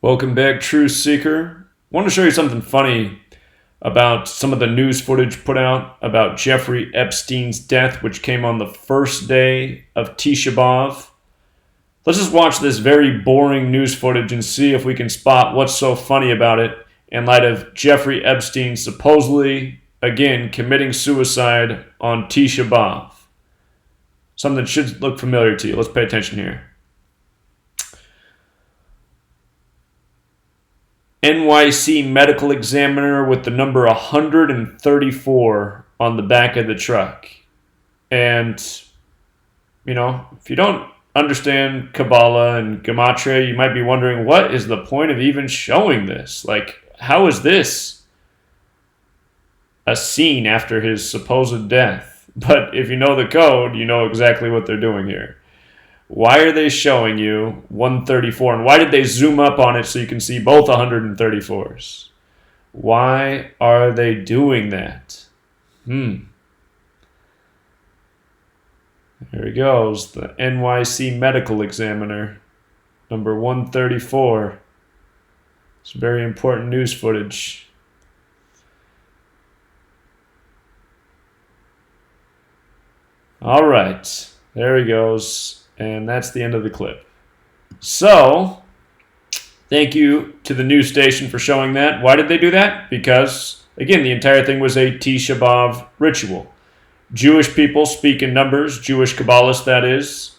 Welcome back, Truth Seeker. I want to show you something funny about some of the news footage put out about Jeffrey Epstein's death, which came on the first day of Tisha B'Av. Let's just watch this very boring news footage and see if we can spot what's so funny about it in light of Jeffrey Epstein supposedly, again, committing suicide on Tisha B'Av. Something that should look familiar to you. Let's pay attention here. NYC medical examiner with the number 134 on the back of the truck. And, if you don't understand Kabbalah and Gematria, you might be wondering, what is the point of even showing this? Like, how is this a scene after his supposed death? But if you know the code, you know exactly what they're doing here. Why are they showing you 134? And why did they zoom up on it so you can see both 134s? Why are they doing that? There he goes, the NYC medical examiner, number 134. It's very important news footage. All right, there he goes. And that's the end of the clip. So, thank you to the news station for showing that. Why did they do that? Because, again, the entire thing was a Tisha B'Av ritual. Jewish people speak in numbers, Jewish Kabbalists, that is.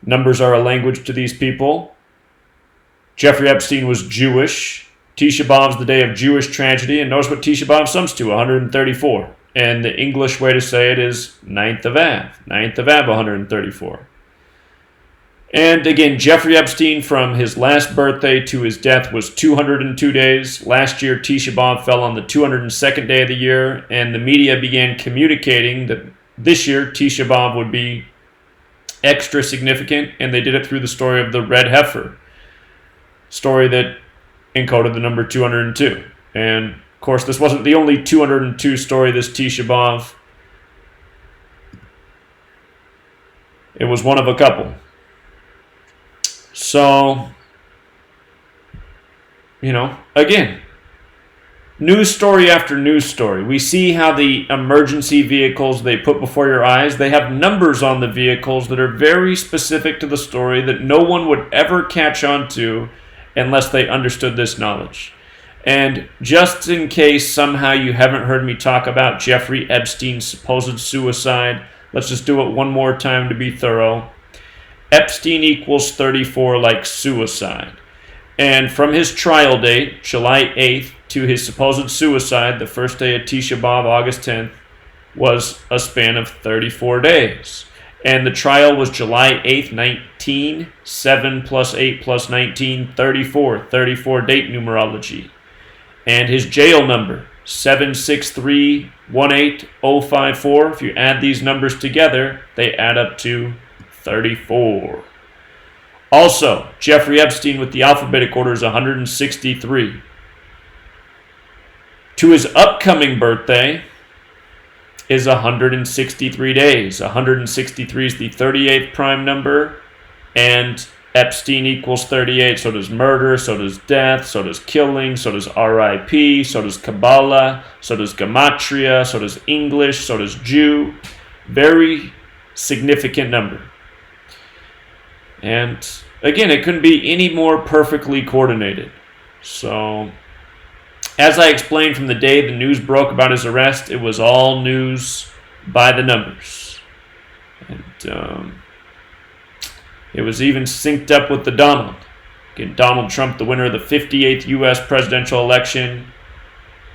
Numbers are a language to these people. Jeffrey Epstein was Jewish. Tisha B'Av's the day of Jewish tragedy, and notice what Tisha B'Av sums to, 134. And the English way to say it is 9th of Av. 9th of Av, 134. And again, Jeffrey Epstein, from his last birthday to his death, was 202 days. Last year, Tisha B'Av fell on the 202nd day of the year, and the media began communicating that this year, Tisha B'Av would be extra significant, and they did it through the story of the red heifer, story that encoded the number 202. And, of course, this wasn't the only 202 story, this Tisha B'Av. It was one of a couple. So, again, news story after news story. We see how the emergency vehicles they put before your eyes, they have numbers on the vehicles that are very specific to the story that no one would ever catch on to unless they understood this knowledge. And just in case somehow you haven't heard me talk about Jeffrey Epstein's supposed suicide, let's just do it one more time to be thorough. Epstein equals 34 like suicide. And from his trial date, July 8th, to his supposed suicide, the first day of Tisha B'Av, August 10th, was a span of 34 days. And the trial was July 8th, 19, 7 plus 8 plus 19, 34. 34 date numerology. And his jail number, 763-18054. If you add these numbers together, they add up to 34. Also, Jeffrey Epstein with the alphabetic order is 163. To his upcoming birthday is 163 days. 163 is the 38th prime number, and Epstein equals 38. So does murder, so does death, so does killing, so does RIP, so does Kabbalah, so does Gematria, so does English, so does Jew. Very significant number. And again, it couldn't be any more perfectly coordinated. So, as I explained from the day the news broke about his arrest, it was all news by the numbers. And it was even synced up with the Donald. Again, Donald Trump, the winner of the 58th U.S. presidential election.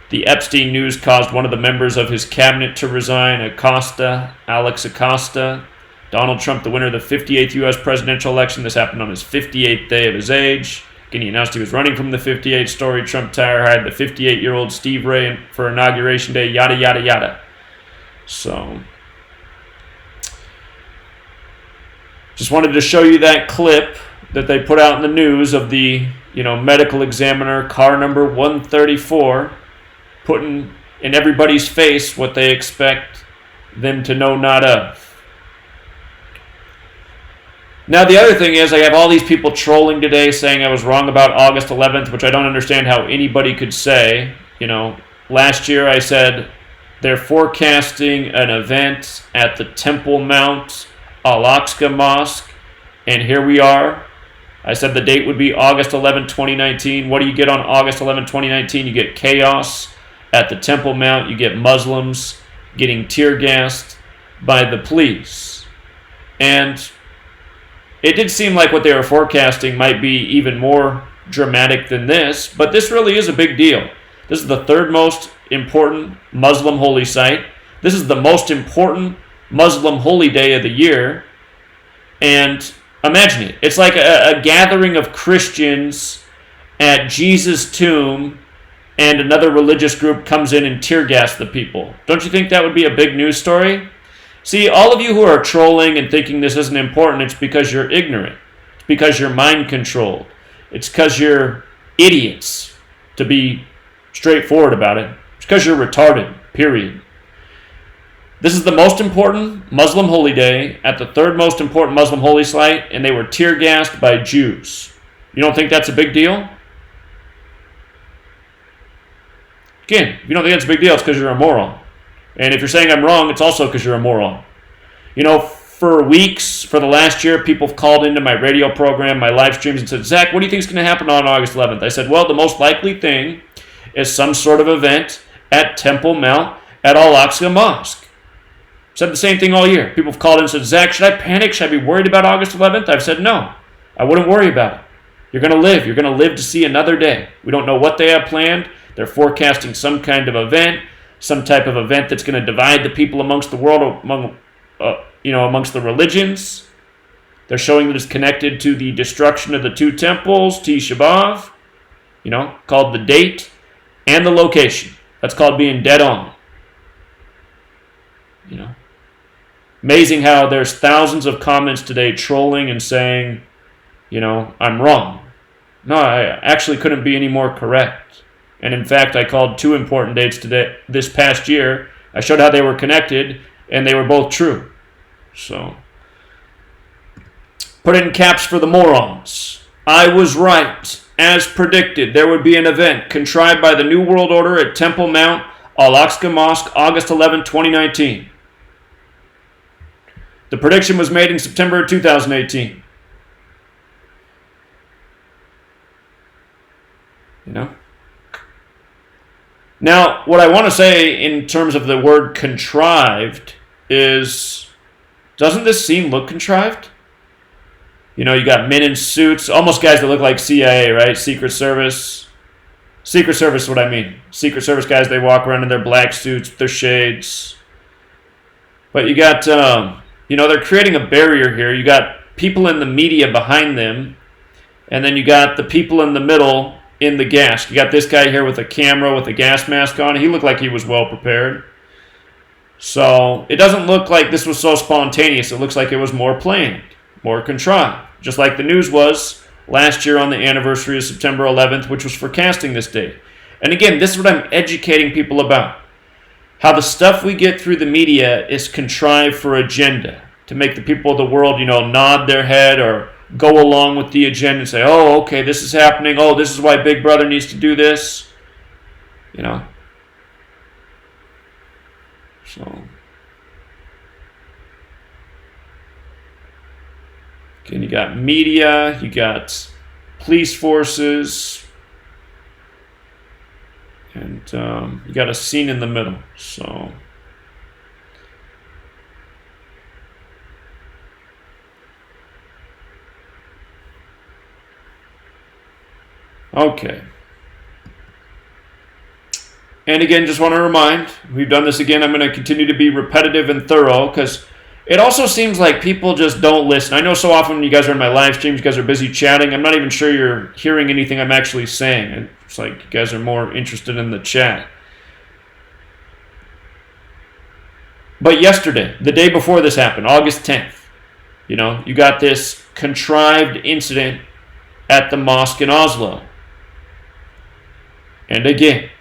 The Epstein news caused one of the members of his cabinet to resign, Alex Acosta. Donald Trump, the winner of the 58th U.S. presidential election. This happened on his 58th day of his age. Again, he announced he was running from the 58th story. Trump hired the 58-year-old Steve Ray for Inauguration Day, yada, yada, yada. So, just wanted to show you that clip that they put out in the news of the, medical examiner, car number 134, putting in everybody's face what they expect them to know not of. Now, the other thing is I have all these people trolling today saying I was wrong about August 11th, which I don't understand how anybody could say. Last year I said they're forecasting an event at the Temple Mount al-Aqsa Mosque, and here we are. I said the date would be August 11, 2019. What do you get on August 11, 2019? You get chaos at the Temple Mount. You get Muslims getting tear gassed by the police. And it did seem like what they were forecasting might be even more dramatic than this, but this really is a big deal. This is the third most important Muslim holy site. This is the most important Muslim holy day of the year. And imagine it. It's like a gathering of Christians at Jesus' tomb, and another religious group comes in and tear gas the people. Don't you think that would be a big news story? See, all of you who are trolling and thinking this isn't important, it's because you're ignorant. It's because you're mind controlled. It's because you're idiots, to be straightforward about it. It's because you're retarded, period. This is the most important Muslim holy day at the third most important Muslim holy site, and they were tear gassed by Jews. You don't think that's a big deal? Again, if you don't think that's a big deal, it's because you're a moron. And if you're saying I'm wrong, it's also because you're a moron. For weeks, for the last year, people have called into my radio program, my live streams, and said, Zach, what do you think is going to happen on August 11th? I said, well, the most likely thing is some sort of event at Temple Mount at al-Aqsa Mosque. Said the same thing all year. People have called in and said, Zach, should I panic? Should I be worried about August 11th? I've said, no, I wouldn't worry about it. You're going to live. You're going to live to see another day. We don't know what they have planned. They're forecasting some kind of event, some type of event that's going to divide the people amongst the world, amongst the religions. They're showing that it's connected to the destruction of the two temples, Tisha B'Av, called the date and the location. That's called being dead on. Amazing how there's thousands of comments today trolling and saying, I'm wrong. No, I actually couldn't be any more correct. And in fact, I called two important dates today, this past year. I showed how they were connected, and they were both true. So, put it in caps for the morons. I was right. As predicted, there would be an event contrived by the New World Order at Temple Mount, al-Aqsa Mosque, August 11, 2019. The prediction was made in September of 2018. Now, what I want to say in terms of the word contrived is, doesn't this scene look contrived? You got men in suits, almost guys that look like CIA, right? Secret Service. Secret Service is what I mean. Secret Service guys, they walk around in their black suits with their shades. But you got, they're creating a barrier here. You got people in the media behind them, and then you got the people in the middle in the gas. You got this guy here with a camera with a gas mask on. He looked like he was well prepared. So it doesn't look like this was so spontaneous. It looks like it was more planned, more contrived. Just like the news was last year on the anniversary of September 11th, which was forecasting this date. And again, this is what I'm educating people about. How the stuff we get through the media is contrived for agenda. To make the people of the world, nod their head or go along with the agenda and say, oh, okay, this is happening. Oh, this is why Big Brother needs to do this. So, again, you got media, you got police forces, and you got a scene in the middle. So, okay. And again, just want to remind, we've done this again. I'm going to continue to be repetitive and thorough because it also seems like people just don't listen. I know so often when you guys are in my live streams, you guys are busy chatting. I'm not even sure you're hearing anything I'm actually saying. It's like you guys are more interested in the chat. But yesterday, the day before this happened, August 10th, you got this contrived incident at the mosque in Oslo. And again,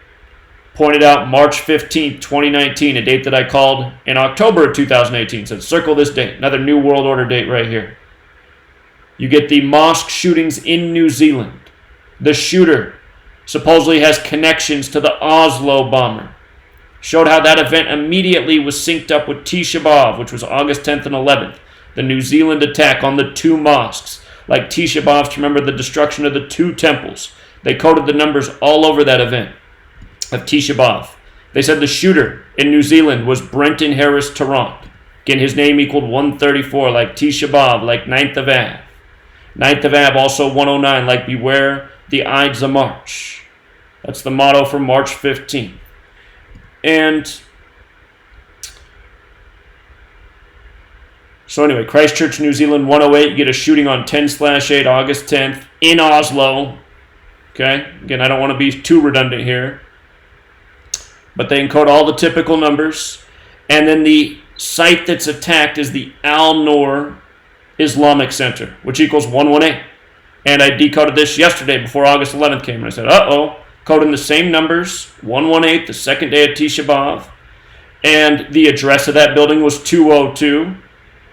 pointed out March 15th, 2019, a date that I called in October of 2018. Said, circle this date. Another New World Order date right here. You get the mosque shootings in New Zealand. The shooter supposedly has connections to the Oslo bomber. Showed how that event immediately was synced up with Tisha B'Av, which was August 10th and 11th, the New Zealand attack on the 2 mosques. Like Tisha B'Av to remember the destruction of the 2 temples. They coded the numbers all over that event of Tisha B'Av. They said the shooter in New Zealand was Brenton Harris Tarrant. Again, his name equaled 134, like Tisha B'Av, like 9th of Av. 9th of Av, also 109, like Beware the Ides of March. That's the motto for March 15th. And so anyway, Christchurch, New Zealand, 108. You get a shooting on 10/8, August 10th, in Oslo. Okay? Again, I don't want to be too redundant here. But they encode all the typical numbers. And then the site that's attacked is the Al-Noor Islamic Center, which equals 118. And I decoded this yesterday before August 11th came. And I said, uh-oh. Coding the same numbers, 118, the second day of Tisha B'Av. And the address of that building was 202.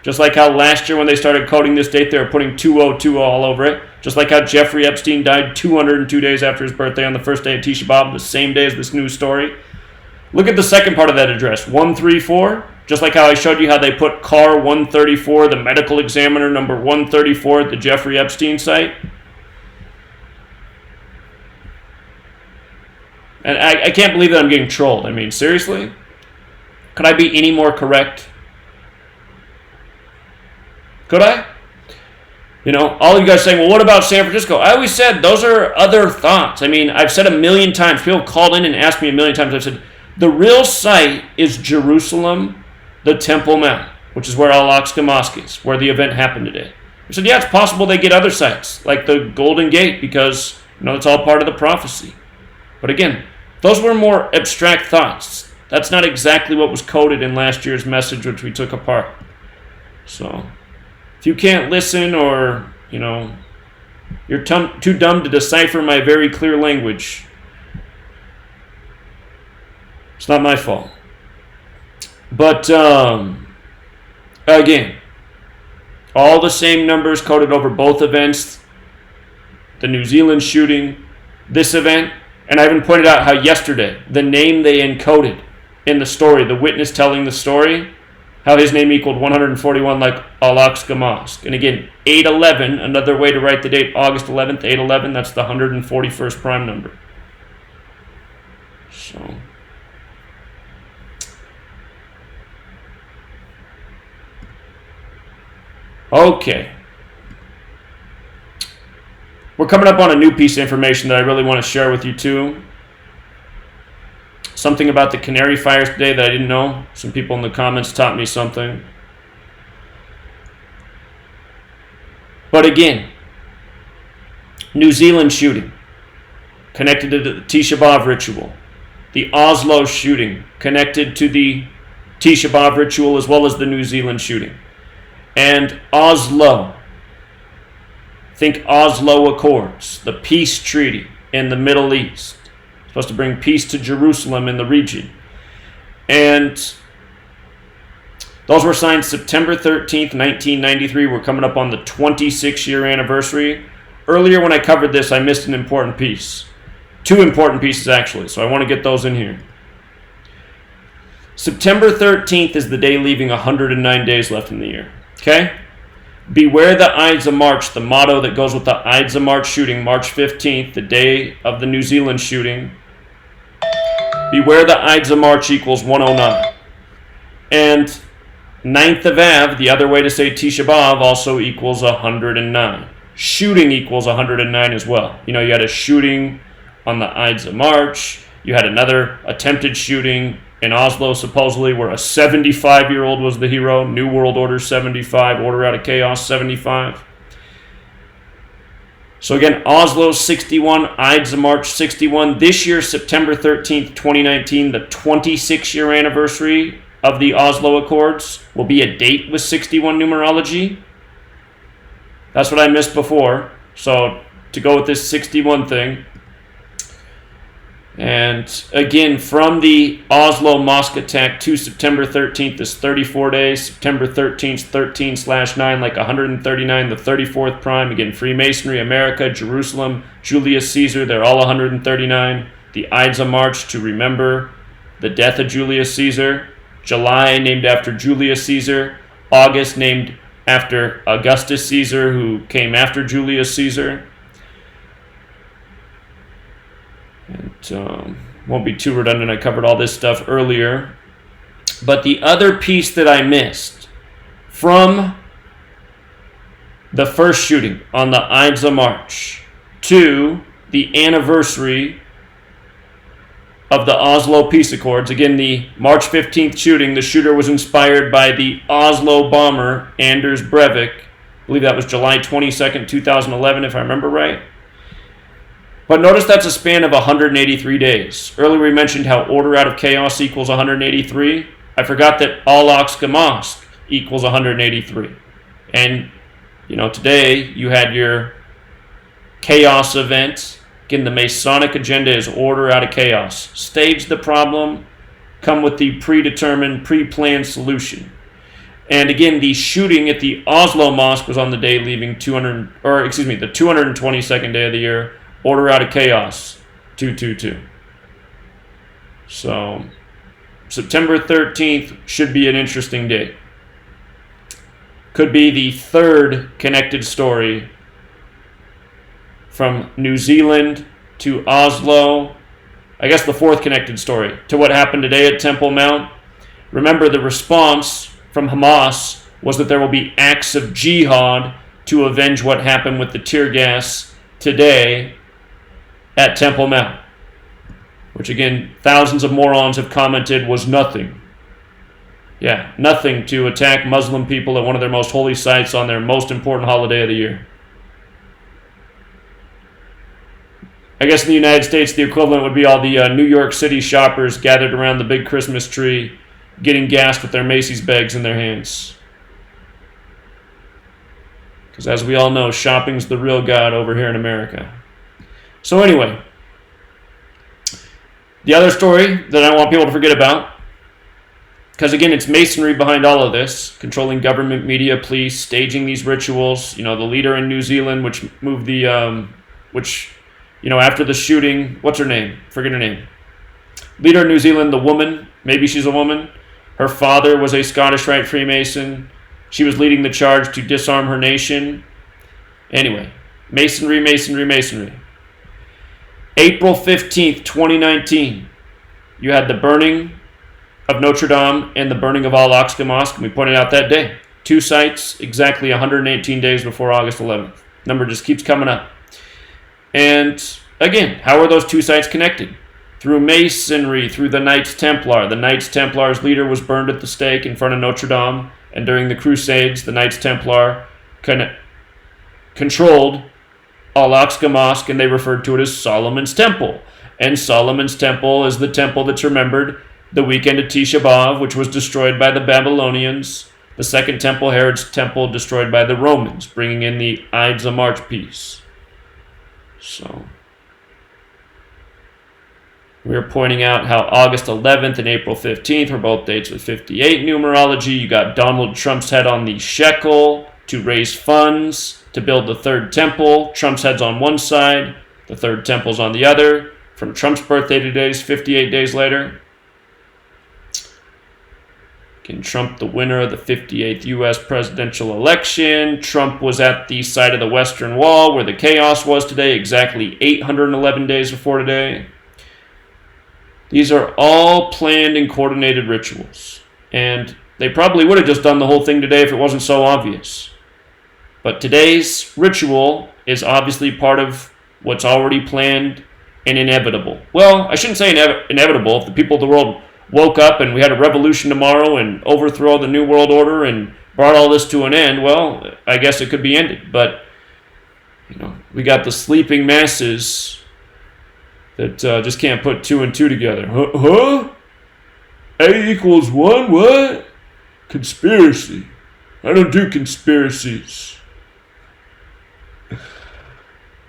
Just like how last year when they started coding this date, they were putting 202 all over it. Just like how Jeffrey Epstein died 202 days after his birthday on the first day of Tisha B'Av, the same day as this news story. Look at the second part of that address, 134. Just like how I showed you how they put car 134, the medical examiner number 134 at the Jeffrey Epstein site. And I can't believe that I'm getting trolled. I mean, seriously? Could I be any more correct? Could I? You know, all of you guys saying, well, what about San Francisco? I always said those are other thoughts. I mean, I've said a million times. People called in and asked me a million times. I've said, the real site is Jerusalem, the Temple Mount, which is where al-Aqsa Mosque is, where the event happened today. I said, yeah, it's possible they get other sites, like the Golden Gate, because, you know, it's all part of the prophecy. But again, those were more abstract thoughts. That's not exactly what was coded in last year's message, which we took apart. So, if you can't listen or, you know, you're too dumb to decipher my very clear language, it's not my fault. But, again, all the same numbers coded over both events. The New Zealand shooting, this event. And I even pointed out how yesterday, the name they encoded in the story, the witness telling the story, how his name equaled 141 like al-Aqsa Mosque. And again, 811, another way to write the date, August 11th, 811, that's the 141st prime number. So, okay. We're coming up on a new piece of information that I really want to share with you too. Something about the Canary fires today that I didn't know. Some people in the comments taught me something. But again, New Zealand shooting connected to the Tisha B'Av ritual. The Oslo shooting connected to the Tisha B'Av ritual as well as the New Zealand shooting. And Oslo. Think Oslo Accords, the peace treaty in the Middle East. Supposed to bring peace to Jerusalem in the region. And those were signed September 13th, 1993. We're coming up on the 26-year anniversary. Earlier when I covered this, I missed an important piece. 2 important pieces, actually, so I want to get those in here. September 13th is the day leaving 109 days left in the year. Okay? Beware the Ides of March, the motto that goes with the Ides of March shooting, March 15th, the day of the New Zealand shooting. Beware the Ides of March equals 109. And 9th of Av, the other way to say Tisha B'Av, also equals 109. Shooting equals 109 as well. You know, you had a shooting on the Ides of March. You had another attempted shooting in Oslo, supposedly, where a 75-year-old was the hero. New World Order 75, Order Out of Chaos 75. So again, Oslo 61, Ides of March 61. This year, September 13th, 2019, the 26-year anniversary of the Oslo Accords will be a date with 61 numerology. That's what I missed before. So to go with this 61 thing, And again, from the Oslo Mosque attack to September 13th is 34 days. September 13th, 13/9, like 139, the 34th prime. Again, Freemasonry, America, Jerusalem, Julius Caesar, they're all 139. The Ides of March to remember the death of Julius Caesar. July, named after Julius Caesar. August, named after Augustus Caesar, who came after Julius Caesar. And won't be too redundant. I covered all this stuff earlier. But the other piece that I missed from the first shooting on the Ides of March to the anniversary of the Oslo Peace Accords. Again, the March 15th shooting, the shooter was inspired by the Oslo bomber Anders Breivik. I believe that was July 22nd, 2011, if I remember right. But notice that's a span of 183 days. Earlier we mentioned how order out of chaos equals 183. I forgot that al-Aqsa Mosque equals 183. And, today you had your chaos event. Again, the Masonic agenda is order out of chaos. Stage the problem, come with the predetermined, pre-planned solution. And again, the shooting at the Oslo Mosque was on the day leaving the 222nd day of the year. Order out of chaos, 222. So, September 13th should be an interesting day. Could be the third connected story from New Zealand to Oslo. I guess the fourth connected story to what happened today at Temple Mount. Remember, the response from Hamas was that there will be acts of jihad to avenge what happened with the tear gas today at Temple Mount, which again, thousands of morons have commented was nothing. Yeah, nothing to attack Muslim people at one of their most holy sites on their most important holiday of the year. I guess in the United States, the equivalent would be all the New York City shoppers gathered around the big Christmas tree, getting gassed with their Macy's bags in their hands. Because as we all know, shopping's the real god over here in America. So anyway, the other story that I want people to forget about, because again, it's Masonry behind all of this, controlling government, media, police, staging these rituals. The leader in New Zealand, which moved the, after the shooting, what's her name? Forget her name. Leader in New Zealand, the woman, maybe she's a woman. Her father was a Scottish Rite Freemason. She was leading the charge to disarm her nation. Anyway, Masonry, Masonry, Masonry. April 15th, 2019, you had the burning of Notre Dame and the burning of al-Aqsa Mosque, and we pointed out that day. Two sites, exactly 118 days before August 11th. Number just keeps coming up. And again, how are those two sites connected? Through Masonry, through the Knights Templar. The Knights Templar's leader was burned at the stake in front of Notre Dame, and during the Crusades, the Knights Templar controlled al-Aqsa Mosque, and they referred to it as Solomon's Temple. And Solomon's Temple is the temple that's remembered the weekend of Tisha B'Av, which was destroyed by the Babylonians. The second temple, Herod's temple, destroyed by the Romans, bringing in the Ides of March peace. So, we are pointing out how August 11th and April 15th were both dates with 58 numerology. You got Donald Trump's head on the shekel to raise funds to build the third temple. Trump's head's on one side, the third temple's on the other. From Trump's birthday to today's 58 days later. Again, Trump, the winner of the 58th U.S. presidential election. Trump was at the site of the Western Wall where the chaos was today, exactly 811 days before today. These are all planned and coordinated rituals. And they probably would have just done the whole thing today if it wasn't so obvious. But today's ritual is obviously part of what's already planned and inevitable. Well, I shouldn't say inevitable. If the people of the world woke up and we had a revolution tomorrow and overthrow the New World Order and brought all this to an end, well, I guess it could be ended. But, we got the sleeping masses that just can't put two and two together. Huh? A equals one? What? Conspiracy. I don't do conspiracies.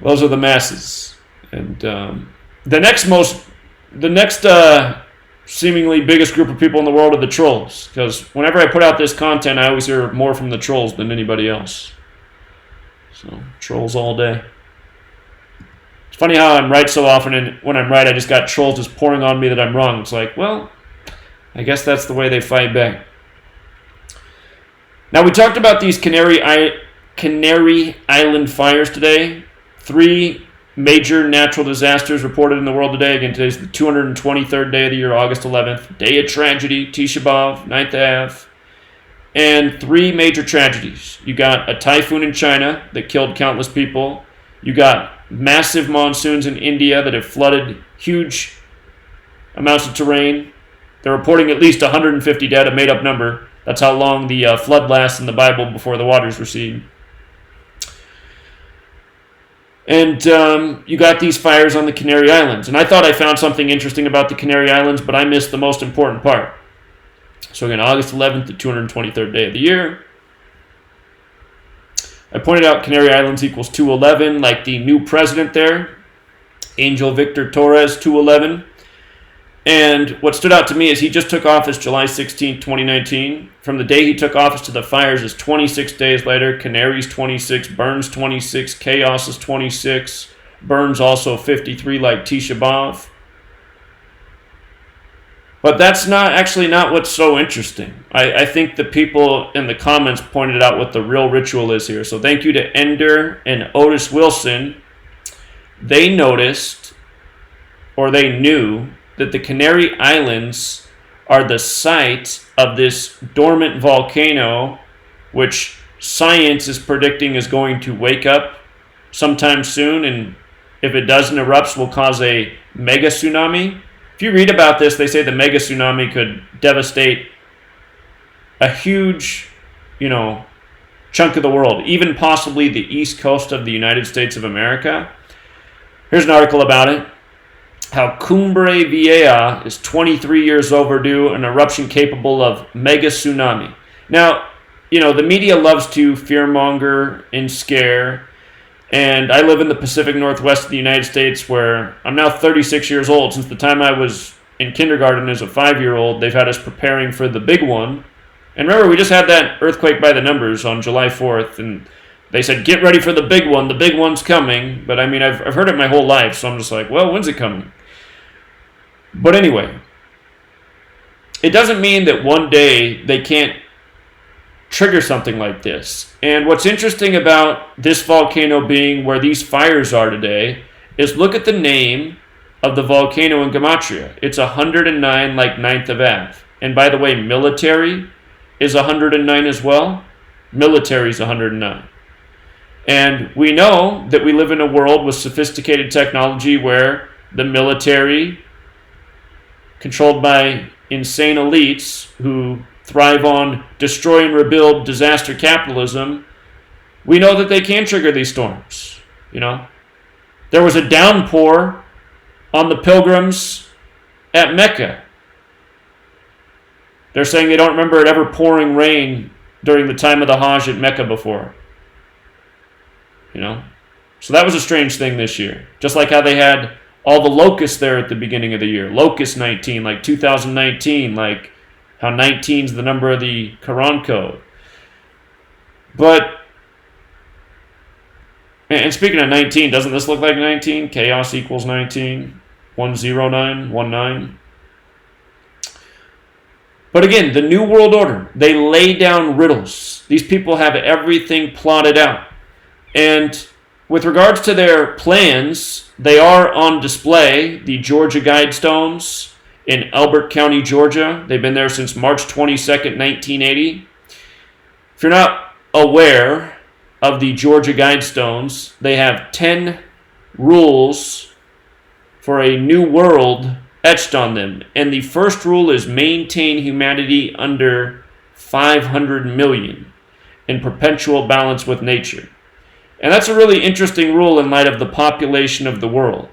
Those are the masses. And the next most the next seemingly biggest group of people in the world are the trolls. Because whenever I put out this content, I always hear more from the trolls than anybody else. So, trolls all day. It's funny how I'm right so often, and when I'm right, I just got trolls just pouring on me that I'm wrong. It's like, well, I guess that's the way they fight back. Now, we talked about these Canary Island fires today. 3 major natural disasters reported in the world today. Again, today's the 223rd day of the year, August 11th. Day of tragedy, Tisha B'Av, 9th Ave. And 3 major tragedies. You got a typhoon in China that killed countless people. You got massive monsoons in India that have flooded huge amounts of terrain. They're reporting at least 150 dead, a made-up number. That's how long the flood lasts in the Bible before the waters recede. And you got these fires on the Canary Islands. And I thought I found something interesting about the Canary Islands, but I missed the most important part. So again, August 11th, the 223rd day of the year. I pointed out Canary Islands equals 211, like the new president there, Angel Victor Torres, 211. And what stood out to me is he just took office July 16, 2019. From the day he took office to the fires is 26 days later. Canary's 26, Burns 26, Chaos is 26, Burns also 53 like Tisha B'Av. But that's not what's so interesting. I think the people in the comments pointed out what the real ritual is here. So thank you to Ender and Otis Wilson. They noticed, or they knew, that the Canary Islands are the site of this dormant volcano, which science is predicting is going to wake up sometime soon, and if it doesn't erupt, will cause a mega tsunami. If you read about this, they say the mega tsunami could devastate a huge, chunk of the world, even possibly the east coast of the United States of America. Here's an article about it. How Cumbre Vieja is 23 years overdue, an eruption capable of mega tsunami. Now, the media loves to fearmonger and scare, and I live in the Pacific Northwest of the United States where I'm now 36 years old. Since the time I was in kindergarten as a 5-year-old, they've had us preparing for the big one. And remember, we just had that earthquake by the numbers on July 4th, and they said, get ready for the big one. The big one's coming. But I mean, I've heard it my whole life, so I'm just like, well, when's it coming? But anyway, it doesn't mean that one day they can't trigger something like this. And what's interesting about this volcano being where these fires are today is look at the name of the volcano in Gematria. It's 109 like 9th of Av. And by the way, military is 109 as well. Military is 109. And we know that we live in a world with sophisticated technology where the military, controlled by insane elites who thrive on destroy and rebuild disaster capitalism, we know that they can trigger these storms. There was a downpour on the pilgrims at Mecca. They're saying they don't remember it ever pouring rain during the time of the Hajj at Mecca before. So that was a strange thing this year. Just like how they had all the locusts there at the beginning of the year. Locust 19, like 2019, like how 19 is the number of the Quran code. And speaking of 19, doesn't this look like 19? Chaos equals 19. 109, 19. But again, the New World Order, they lay down riddles. These people have everything plotted out. And with regards to their plans, they are on display, the Georgia Guidestones in Elbert County, Georgia. They've been there since March 22nd, 1980. If you're not aware of the Georgia Guidestones, they have 10 rules for a new world etched on them. And the first rule is maintain humanity under 500 million in perpetual balance with nature. And that's a really interesting rule in light of the population of the world.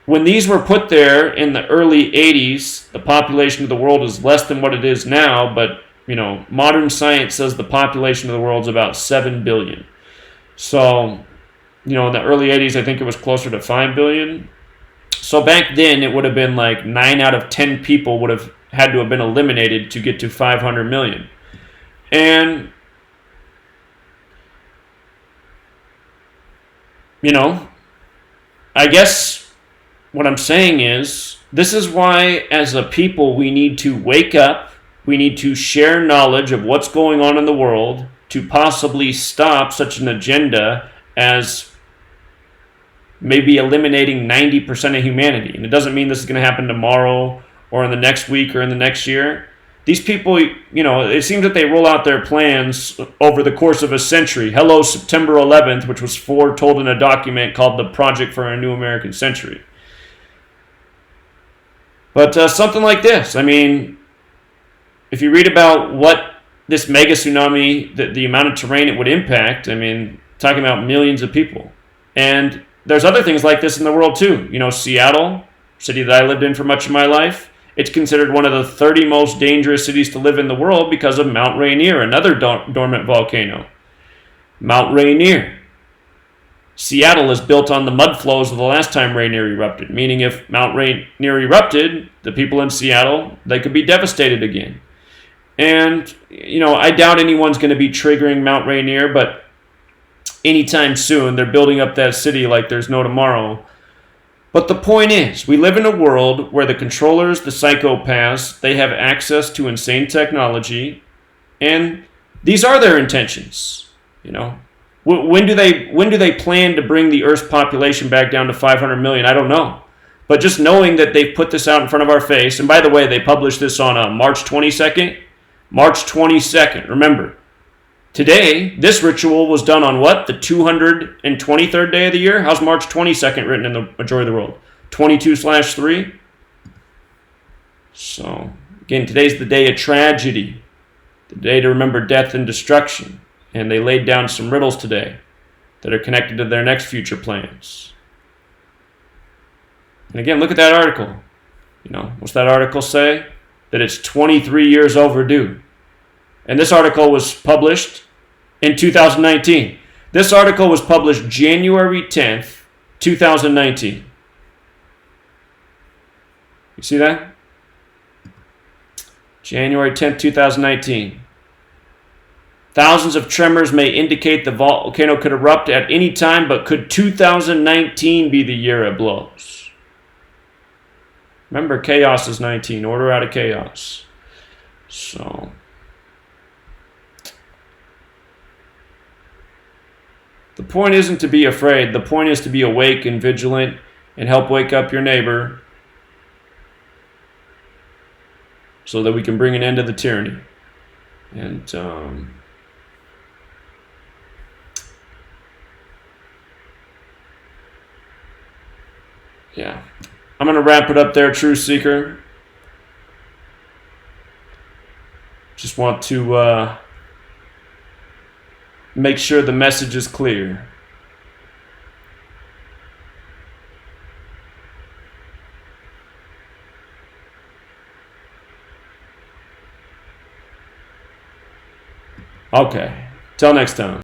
When these were put there in the early 80s, the population of the world is less than what it is now, but modern science says the population of the world is about 7 billion. So, in the early 80s, I think it was closer to 5 billion. So back then, it would have been like 9 out of 10 people would have had to have been eliminated to get to 500 million. And, I guess what I'm saying is, this is why, as a people, we need to wake up. We need to share knowledge of what's going on in the world to possibly stop such an agenda as maybe eliminating 90% of humanity. And it doesn't mean this is going to happen tomorrow or in the next week or in the next year. These people, it seems that they roll out their plans over the course of a century. Hello, September 11th, which was foretold in a document called the Project for a New American Century. But something like this, if you read about what this mega tsunami, the amount of terrain it would impact, talking about millions of people. And there's other things like this in the world too. Seattle, city that I lived in for much of my life, it's considered one of the 30 most dangerous cities to live in the world because of Mount Rainier, another dormant volcano. Mount Rainier. Seattle is built on the mud flows of the last time Rainier erupted, meaning if Mount Rainier erupted, the people in Seattle, they could be devastated again. And, I doubt anyone's going to be triggering Mount Rainier, but anytime soon, they're building up that city like there's no tomorrow. But the point is, we live in a world where the controllers, the psychopaths, they have access to insane technology, and these are their intentions. When do they plan to bring the Earth's population back down to 500 million? I don't know. But just knowing that they've put this out in front of our face, and by the way, they published this on March 22nd. March 22nd, remember. Today, this ritual was done on what? The 223rd day of the year? How's March 22nd written in the majority of the world? 22/3? So, again, today's the day of tragedy. The day to remember death and destruction. And they laid down some riddles today that are connected to their next future plans. And again, look at that article. What's that article say? That it's 23 years overdue. And this article was published in 2019. This article was published January 10th, 2019. You see that? January 10th, 2019. Thousands of tremors may indicate the volcano could erupt at any time, but could 2019 be the year it blows? Remember, chaos is 19. Order out of chaos. So, the point isn't to be afraid. The point is to be awake and vigilant and help wake up your neighbor so that we can bring an end to the tyranny. And, yeah. I'm going to wrap it up there, Truth Seeker. Just want to make sure the message is clear. Okay. Till next time.